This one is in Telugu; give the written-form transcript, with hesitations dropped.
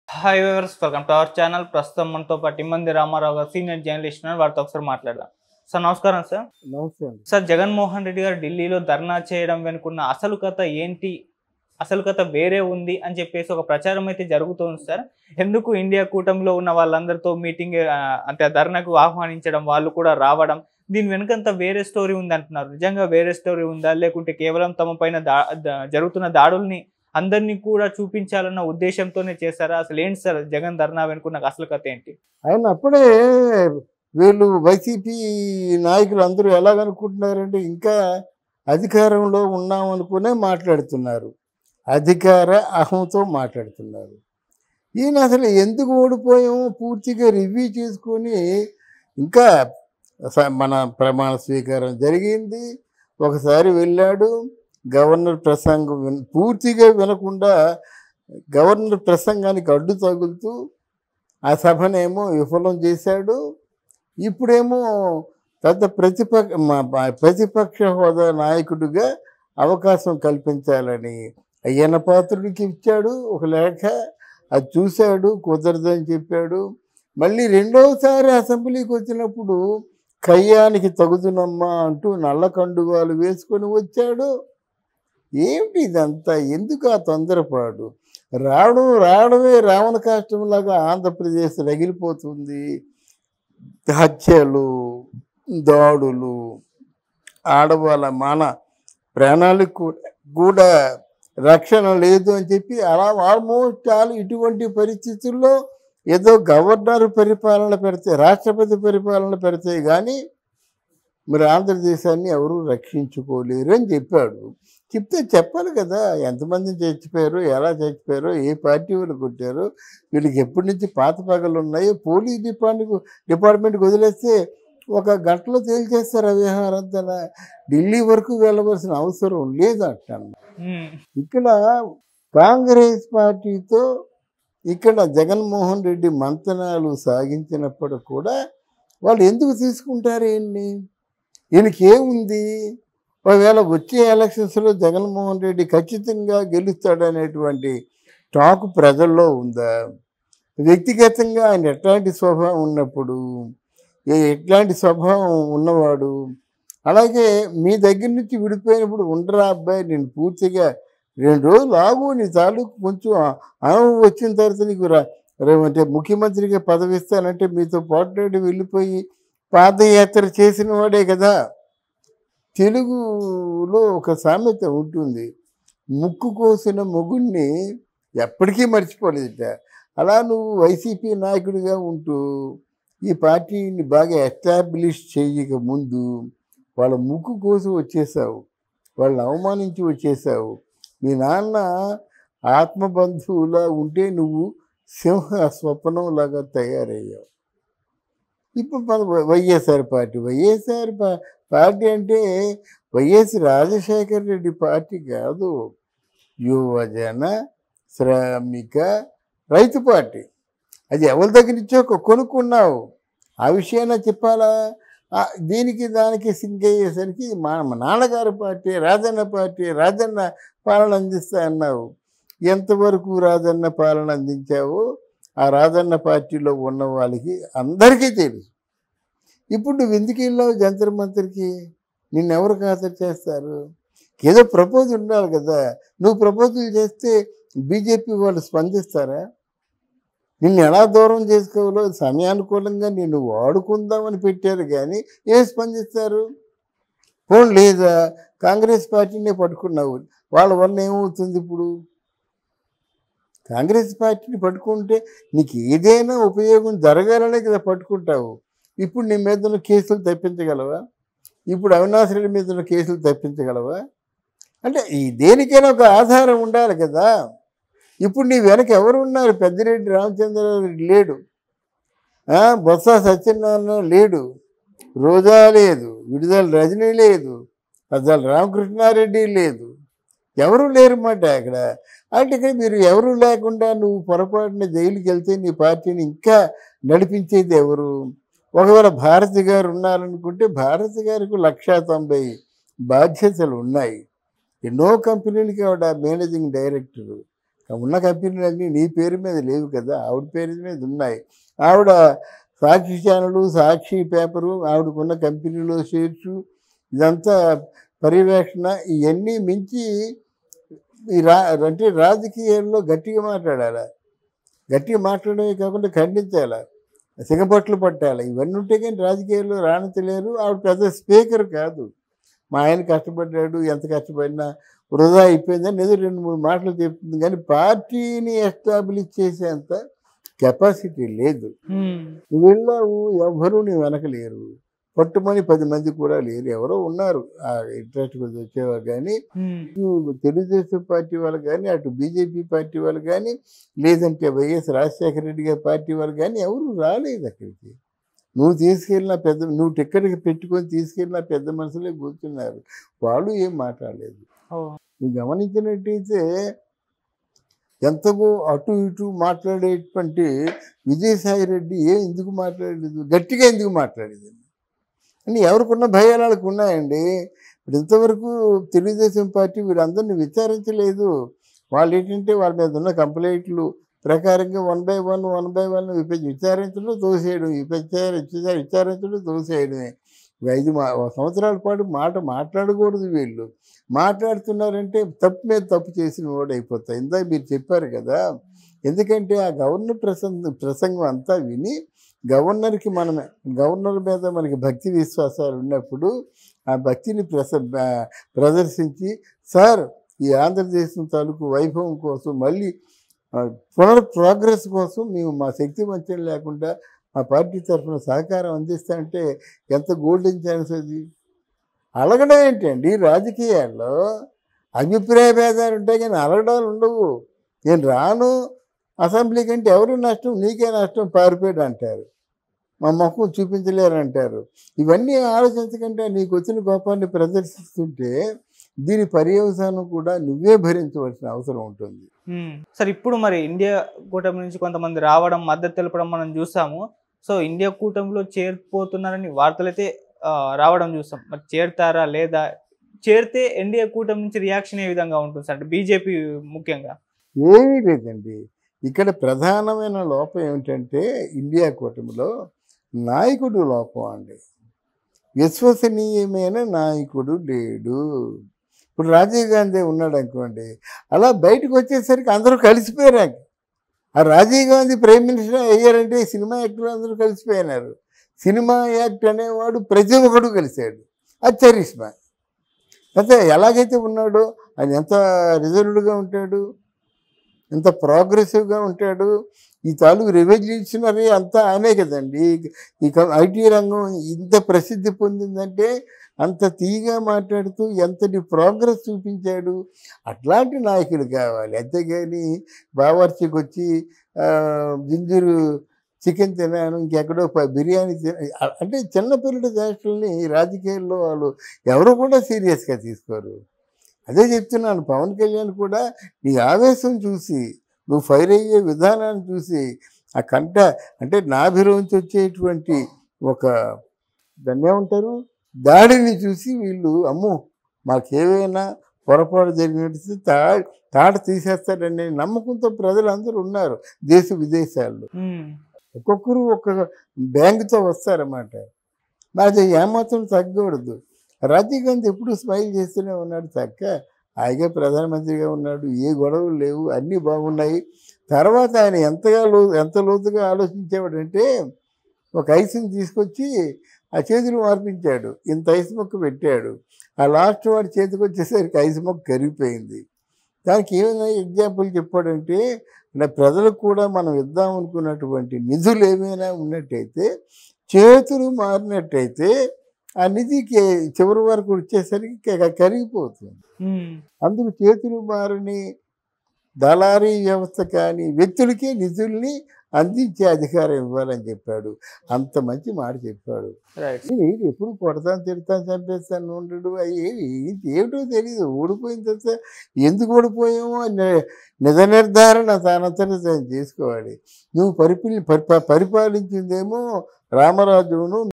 Hi viewers, welcome to our channel. ప్రస్తుతం మనతో పాటు ఇమ్మంది రామారావు గారు, సీనియర్ జర్నలిస్ట్ ఉన్నారు. వారితో ఒకసారి మాట్లాడదాం. సార్ నమస్కారం సార్. నమస్తే అండి. సార్, జగన్మోహన్ రెడ్డి గారు ఢిల్లీలో ధర్నా చేయడం వెనుకున్న అసలు కథ ఏంటి, అసలు కథ వేరే ఉంది అని చెప్పేసి ఒక ప్రచారం అయితే జరుగుతుంది సార్. ఎందుకు ఇండియా కూటమిలో ఉన్న వాళ్ళందరితో మీటింగ్ అంటే ధర్నాకు ఆహ్వానించడం, వాళ్ళు కూడా రావడం, దీని వెనుకంత వేరే స్టోరీ ఉంది అంటున్నారు. నిజంగా వేరే స్టోరీ ఉందా, లేకుంటే కేవలం తమ పైన జరుగుతున్న దాడుల్ని అందరినీ కూడా చూపించాలన్న ఉద్దేశంతోనే చేశారా? అసలు ఏంటి సార్ జగన్ ధర్నా వెనుకున్న అసలు కథ ఏంటి? ఆయన అప్పుడే వీళ్ళు వైసీపీ నాయకులు అందరూ ఎలాగనుకుంటున్నారంటే ఇంకా అధికారంలో ఉన్నామనుకునే మాట్లాడుతున్నారు. అధికార అహంతో మాట్లాడుతున్నారు. ఈయన అసలు ఎందుకు ఓడిపోయామో పూర్తిగా రివ్యూ చేసుకొని ఇంకా మన ప్రమాణ స్వీకారం జరిగింది. ఒకసారి వెళ్ళాడు, గవర్నర్ ప్రసంగం పూర్తిగా వినకుండా గవర్నర్ ప్రసంగానికి అడ్డు తగులుతూ ఆ సభనేమో విఫలం చేశాడు. ఇప్పుడేమో పెద్ద ప్రతిపక్ష హోదా నాయకుడిగా అవకాశం కల్పించాలని అయ్యన్న పాత్రుడికి ఇచ్చాడు ఒక లేఖ. అది చూశాడు, కుదరదని చెప్పాడు. మళ్ళీ రెండోసారి అసెంబ్లీకి వచ్చినప్పుడు కయ్యానికి తగుదునమ్మా అంటూ నల్ల కండువాలు వేసుకొని వచ్చాడు. ఏమిటి ఇదంతా? ఎందుకు ఆ తొందరపాటు? రావడమే రావణ కాష్టంలాగా ఆంధ్రప్రదేశ్ రగిలిపోతుంది. హత్యలు, దాడులు, ఆడవాళ్ళ ప్రాణాలకు కూడా రక్షణ లేదు అని చెప్పి అలా ఆల్మోస్ట్ చాలా ఇటువంటి పరిస్థితుల్లో ఏదో గవర్నర్ పరిపాలన పెడితే, రాష్ట్రపతి పరిపాలన పెడితే కానీ మరి ఆంధ్రదేశాన్ని ఎవరూ రక్షించుకోలేరు అని చెప్పాడు. చెప్తే చెప్పాలి కదా, ఎంతమంది చచ్చిపోయారు, ఎలా చచ్చిపోయారో, ఏ పార్టీ వాళ్ళు కొట్టారో, వీళ్ళకి ఎప్పటి నుంచి పాత పగలు ఉన్నాయో పోలీస్ డిపార్ట్మెంట్కి వదిలేస్తే ఒక గంటలో తేల్చేస్తారు ఆ వ్యవహారంతా. ఢిల్లీ వరకు వెళ్ళవలసిన అవసరం లేదంటాను. ఇక్కడ కాంగ్రెస్ పార్టీతో ఇక్కడ జగన్మోహన్ రెడ్డి మంతనాలు సాగించినప్పుడు కూడా వాళ్ళు ఎందుకు తీసుకుంటారు ఏంటి? ఈయనకేముంది? ఒకవేళ వచ్చే ఎలక్షన్స్లో జగన్మోహన్ రెడ్డి ఖచ్చితంగా గెలుస్తాడనేటువంటి టాక్ ప్రజల్లో ఉందా? వ్యక్తిగతంగా ఆయన ఎట్లాంటి స్వభావం ఉన్నప్పుడు, ఎట్లాంటి స్వభావం ఉన్నవాడు? అలాగే మీ దగ్గర నుంచి విడిపోయినప్పుడు ఉండరా అబ్బాయి, నేను పూర్తిగా 2 రోజులు ఆగు, నీ తాలూకు కొంచెం అనుభవం వచ్చిన తర్వాత నీకు అంటే ముఖ్యమంత్రిగా పదవి ఇస్తానంటే మీతో పాటు వెళ్ళిపోయి పాదయాత్ర చేసిన వాడే కదా. తెలుగులో ఒక సామెత ఉంటుంది, ముక్కు కోసిన మొగుణ్ణి ఎప్పటికీ మర్చిపోలేదట. అలా నువ్వు వైసీపీ నాయకుడిగా ఉంటూ ఈ పార్టీని బాగా ఎస్టాబ్లిష్ చేయక ముందు వాళ్ళ ముక్కు కోసి వచ్చేసావు, వాళ్ళని అవమానించి వచ్చేసావు. మీ నాన్న ఆత్మబంధువులా ఉంటే నువ్వు సింహ స్వప్నంలాగా తయారయ్యావు. ఇప్పుడు మన వైఎస్ఆర్ పార్టీ అంటే వైఎస్ రాజశేఖర రెడ్డి పార్టీ కాదు, యువజన శ్రామిక రైతు పార్టీ. అది ఎవరి దగ్గర నుంచో కొనుక్కున్నావు. ఆ విషయాన్ని చెప్పాలా? దీనికి దానికి సింక్ అయ్యేసరికి మా నాన్నగారి పార్టీ, రాజన్న పాలన అందిస్తా అన్నావు. ఎంతవరకు రాజన్న పాలన అందించావో ఆ రాజన్న పార్టీలో ఉన్న వాళ్ళకి అందరికీ తెలుసు. ఇప్పుడు నువ్వు ఎందుకు వెళ్ళావు జంతర్ మంతర్కి? నిన్నెవరు ఖాతరు చేస్తారు? ఏదో ప్రపోజల్ ఉండాలి కదా. నువ్వు ప్రపోజల్ చేస్తే బీజేపీ వాళ్ళు స్పందిస్తారా? నిన్ను ఎలా దూరం చేసుకోవాలో సమయానుకూలంగా నిన్ను వాడుకుందామని పెట్టారు కానీ ఏం స్పందిస్తారు? ఫోన్ లేదా? కాంగ్రెస్ పార్టీనే పట్టుకున్నావు. వాళ్ళ వల్ల ఏమవుతుంది? ఇప్పుడు కాంగ్రెస్ పార్టీని పట్టుకుంటే నీకు ఏదైనా ఉపయోగం జరగాలనే కదా పట్టుకుంటావు. ఇప్పుడు నీ మీద కేసులు తప్పించగలవా? ఇప్పుడు అవినాష్ రెడ్డి మీద కేసులు తప్పించగలవా? అంటే ఈ దేనికైనా ఒక ఆధారం ఉండాలి కదా. ఇప్పుడు నీ వెనక ఎవరు ఉన్నారు? పెద్దిరెడ్డి రామచంద్రారెడ్డి లేడు, బొత్స సత్యనారాయణ లేడు, రోజా లేదు, విడుదల రజనీ లేదు, పెద్దల రామకృష్ణారెడ్డి లేదు, ఎవరు లేరన్నమాట అక్కడ. అంటే ఇక్కడ మీరు ఎవరు లేకుండా నువ్వు పొరపాటున జైలుకి వెళ్తే నీ పార్టీని ఇంకా నడిపించేది ఎవరు? ఒకవేళ భారతి గారు ఉన్నారనుకుంటే భారతి గారికి 190 బాధ్యతలు ఉన్నాయి. ఎన్నో కంపెనీలకి ఆవిడ మేనేజింగ్ డైరెక్టరు. ఉన్న కంపెనీలన్నీ నీ పేరు మీద లేవు కదా, ఆవిడ పేరు మీద ఉన్నాయి. ఆవిడ సాక్షి ఛానలు, సాక్షి పేపరు, ఆవిడకున్న కంపెనీలో షేర్సు, ఇదంతా పర్యవేక్షణ, ఇవన్నీ మించి అంటే రాజకీయాల్లో గట్టిగా మాట్లాడాలి. గట్టిగా మాట్లాడమే కాకుండా ఖండించాలి, సిగపట్లు పట్టాలి. ఇవన్నీ ఉంటే కానీ రాజకీయాల్లో రాణించలేరు. ఆవిడ పెద్ద స్పీకర్ కాదు. మా ఆయన కష్టపడ్డాడు, ఎంత కష్టపడినా వృధా అయిపోయిందని ఏదో 2-3 మాటలు చెప్తుంది, కానీ పార్టీని ఎస్టాబ్లిష్ చేసేంత కెపాసిటీ లేదు. నువ్వు వెళ్ళావు, ఎవ్వరూ నీ వెనకలేరు, పట్టుమని 10 మంది కూడా లేరు. ఎవరో ఉన్నారు ఆ ఇంట్రెస్ట్ గురించి వచ్చేవారు, కానీ తెలుగుదేశం పార్టీ వాళ్ళు కానీ, అటు బీజేపీ పార్టీ వాళ్ళు కానీ, లేదంటే వైఎస్ రాజశేఖర రెడ్డి గారి పార్టీ వాళ్ళు కానీ ఎవరు రాలేదు అక్కడికి. నువ్వు టిక్కెట్కి పెట్టుకొని తీసుకెళ్ళిన పెద్ద మనుషులే కూర్చున్నారు, వాళ్ళు ఏం మాట్లాడలేదు. నువ్వు గమనించినట్టయితే ఎంతగో అటు ఇటు మాట్లాడేటువంటి విజయసాయి రెడ్డి ఎందుకు మాట్లాడలేదు, గట్టిగా ఎందుకు మాట్లాడేది అని ఎవరికున్న భయాలు వాళ్ళకు ఉన్నాయండి. ఇప్పుడు ఇంతవరకు తెలుగుదేశం పార్టీ వీళ్ళందరినీ విచారించలేదు. వాళ్ళు ఏంటంటే వాళ్ళ మీద ఉన్న కంప్లైంట్లు ప్రకారంగా 1 by 1 విచారించడం తోసేయడం, విచారించడం తోసేయడమే. 5 సంవత్సరాల పాటు మాట్లాడకూడదు. వీళ్ళు మాట్లాడుతున్నారంటే తప్పు మీద తప్పు చేసిన వాడు అయిపోతాయి. ఇందాక మీరు చెప్పారు కదా, ఎందుకంటే ఆ గవర్నర్ ప్రసంగం అంతా విని గవర్నర్ మీద మనకి భక్తి విశ్వాసాలు ఉన్నప్పుడు ఆ భక్తిని ప్రదర్శించి, సార్ ఈ ఆంధ్రదేశం తాలూకు వైభవం కోసం, మళ్ళీ ప్రోగ్రెస్ కోసం మేము మా శక్తి వంచన లేకుండా మా పార్టీ తరఫున సహకారం అందిస్తా అంటే ఎంత గోల్డెన్ ఛాన్స్ అది. అలగడం ఏంటండి, రాజకీయాల్లో అభిప్రాయ భేదాలు ఉంటాయి కానీ అలగడాలు ఉండవు. నేను రాను అసెంబ్లీ కంటే ఎవరు నష్టం, నీకే నష్టం, పారిపోయాడు అంటారు, మా మొక్కం చూపించలేరు అంటారు. ఇవన్నీ ఆలోచించకంటే నీకు వచ్చిన కోపాన్ని ప్రదర్శిస్తుంటే దీని పర్యవసానం కూడా నువ్వే భరించవలసిన అవసరం ఉంటుంది. సార్, ఇప్పుడు మరి ఇండియా కూటమి నుంచి కొంతమంది రావడం, మద్దతు తెలపడం మనం చూసాము. సో ఇండియా కూటమిలో చేరిపోతున్నారని వార్తలు అయితే రావడం చూస్తాం. మరి చేరుతారా లేదా, చేరితే ఇండియా కూటమి నుంచి రియాక్షన్ ఏ విధంగా ఉంటుంది సార్, అంటే బీజేపీ ముఖ్యంగా? ఏమీ లేదండి, ఇక్కడ ప్రధానమైన లోపం ఏమిటంటే ఇండియా కూటమిలో నాయకుడు లోపం అండి. విశ్వసనీయమైన నాయకుడు లేడు. ఇప్పుడు రాజీవ్ గాంధీ ఉన్నాడు అనుకోండి, అలా బయటకు వచ్చేసరికి అందరూ కలిసిపోయారు. ఆ రాజీవ్ గాంధీ ప్రైమ్ మినిస్టర్ అయ్యారంటే సినిమా యాక్టర్లు అందరూ కలిసిపోయినారు. సినిమా యాక్ట్ అనేవాడు ప్రతి ఒక్కడు కలిశాడు, అది చరిష్మా. అయితే ఎలాగైతే ఉన్నాడో ఆయన ఎంత రిజర్వ్డ్గా ఉంటాడు, ఎంత ప్రోగ్రెసివ్గా ఉంటాడు. ఈ తాలూకు రెవల్యూషనరీ అంతా ఆయనే కదండి. ఈ ఐటీ రంగం ఇంత ప్రసిద్ధి పొందిందంటే అంత తీగా మాట్లాడుతూ ఎంతటి ప్రోగ్రెస్ చూపించాడు. అట్లాంటి నాయకుడు కావాలి, అంతేగాని బావర్చికి వచ్చి జింజూరు చికెన్ తినాను, ఇంకెక్కడో బిర్యానీ అంటే చిన్నపిల్లల చేష్టల్ని రాజకీయాల్లో వాళ్ళు ఎవరు కూడా సీరియస్గా తీసుకోరు. అదే చెప్తున్నాను, పవన్ కళ్యాణ్ కూడా నీ ఆవేశం చూసి, నువ్వు ఫైర్ అయ్యే విధానాన్ని చూసి, ఆ అంటే నాభిలోంచి వచ్చేటువంటి ఒక దాన్ని ఏమంటారు దాడిని చూసి వీళ్ళు అమ్మో మాకేమైనా పొరపాటు జరిగినట్టు తాట తీసేస్తాడనే నమ్మకంతో ప్రజలందరూ ఉన్నారు దేశ విదేశాల్లో. ఒక్కొక్కరు ఒక్క బ్యాంకుతో వస్తారన్నమాట. నాది ఏమాత్రం తగ్గకూడదు. రాజీవ్ గాంధీ ఎప్పుడు స్మైల్ చేస్తూనే ఉన్నాడు, చక్క హాయిగా ప్రధానమంత్రిగా ఉన్నాడు, ఏ గొడవలు లేవు, అన్నీ బాగున్నాయి. తర్వాత ఆయన ఎంత లోతుగా ఆలోచించేవాడంటే ఒక ఐస్ని తీసుకొచ్చి ఆ చేతులు మార్పించాడు, ఇంత ఐస్ మొక్క పెట్టాడు. ఆ లాస్ట్ వాడి చేతికి వచ్చేసరికి ఐస్ మొక్క కరిగిపోయింది. దానికి ఏమైనా ఎగ్జాంపుల్ చెప్పాడంటే, ప్రజలకు కూడా మనం ఇద్దాం అనుకున్నటువంటి నిధులు ఏమైనా ఉన్నట్టయితే, చేతులు మారినట్టయితే ఆ నిధికి చివరి వరకు వచ్చేసరికి కరిగిపోతుంది. అందుకు చేతులు మారని దళారీ వ్యవస్థ కానీ వ్యక్తులకే నిధుల్ని అందించే అధికారం ఇవ్వాలని చెప్పాడు. అంత మంచి మాట చెప్పాడు. నేను ఎప్పుడు కొడతాను, తిడతాను, చంపేస్తాను ఉండడు, ఏమిటో తెలియదు. ఓడిపోయిన తర్వాత ఎందుకు ఓడిపోయామో నిజ నిర్ధారణ తానంతటా చేసుకోవాలి. నువ్వు పరిపాలించిందేమో రామరాజ్యమును,